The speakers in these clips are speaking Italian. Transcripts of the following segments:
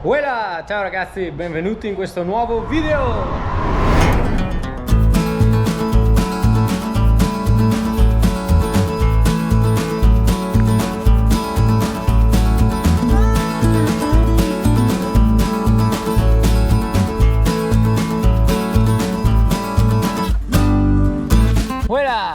Uela! Ciao ragazzi, benvenuti in questo nuovo video!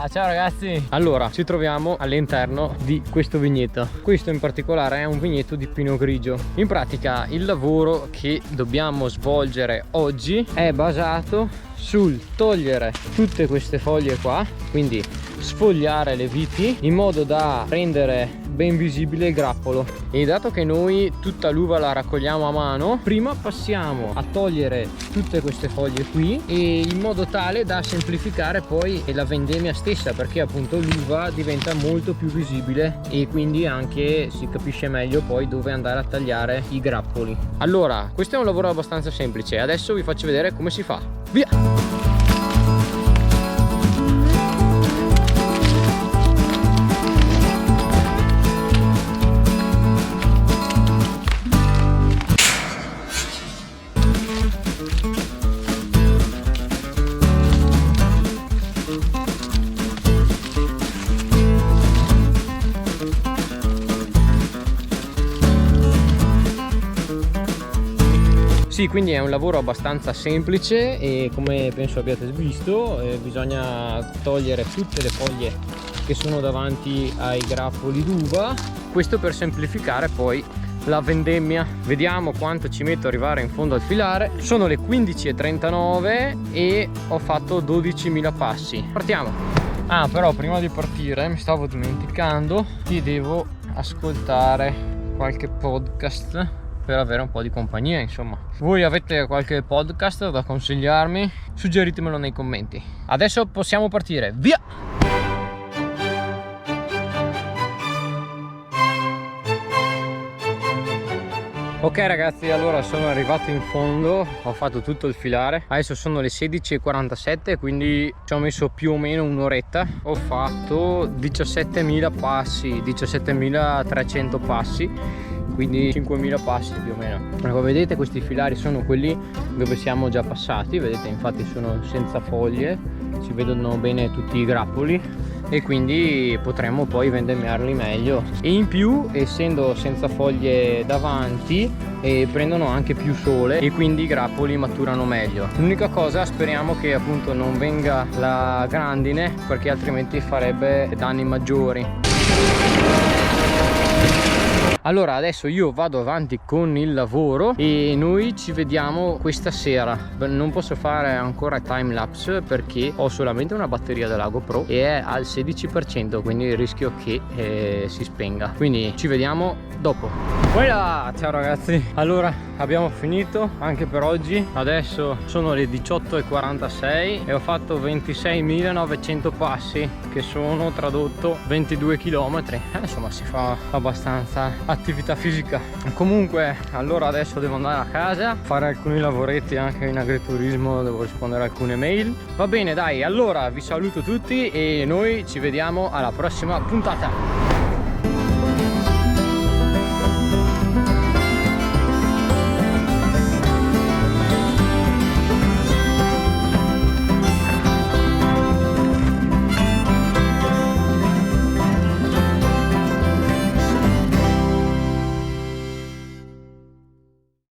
Ciao ragazzi, allora ci troviamo all'interno di questo vigneto. Questo in particolare è un vigneto di pino grigio. In pratica il lavoro che dobbiamo svolgere oggi è basato sul togliere tutte queste foglie qua, quindi sfogliare le viti in modo da rendere ben visibile il grappolo. E dato che noi tutta l'uva la raccogliamo a mano, prima passiamo a togliere tutte queste foglie qui, e in modo tale da semplificare poi la vendemmia stessa, perché appunto l'uva diventa molto più visibile e quindi anche si capisce meglio poi dove andare a tagliare i grappoli. Allora, questo è un lavoro abbastanza semplice, adesso vi faccio vedere come si fa. Via! Sì, quindi è un lavoro abbastanza semplice e come penso abbiate visto bisogna togliere tutte le foglie che sono davanti ai grappoli d'uva, questo per semplificare poi la vendemmia. Vediamo quanto ci metto ad arrivare in fondo al filare. Sono le 15:39 e ho fatto 12.000 passi. Partiamo. Ah, però prima di partire mi stavo dimenticando che devo ascoltare qualche podcast per avere un po' di compagnia, insomma. Voi avete qualche podcast da consigliarmi? Suggeritemelo nei commenti. Adesso possiamo partire, via! Ok ragazzi, allora sono arrivato in fondo, ho fatto tutto il filare, adesso sono le 16:47, quindi ci ho messo più o meno un'oretta. Ho fatto 17.000 passi, 17.300 passi, quindi 5.000 passi più o meno. Come vedete questi filari sono quelli dove siamo già passati, vedete infatti sono senza foglie, si vedono bene tutti i grappoli e quindi potremmo poi vendemmiarli meglio. E in più, essendo senza foglie davanti, prendono anche più sole e quindi i grappoli maturano meglio. L'unica cosa, speriamo che appunto non venga la grandine, perché altrimenti farebbe danni maggiori. Allora adesso io vado avanti con il lavoro e noi ci vediamo questa sera. Non posso fare ancora time lapse perché ho solamente una batteria della GoPro e è al 16%, quindi rischio che si spenga. Quindi ci vediamo dopo. Voilà! Ciao ragazzi, allora abbiamo finito anche per oggi. Adesso sono le 18:46 e ho fatto 26.900 passi, che sono tradotto 22 km. Insomma si fa abbastanza attività fisica. Comunque allora adesso devo andare a casa, fare alcuni lavoretti anche in agriturismo, devo rispondere a alcune mail. Va bene, dai, allora vi saluto tutti e noi ci vediamo alla prossima puntata.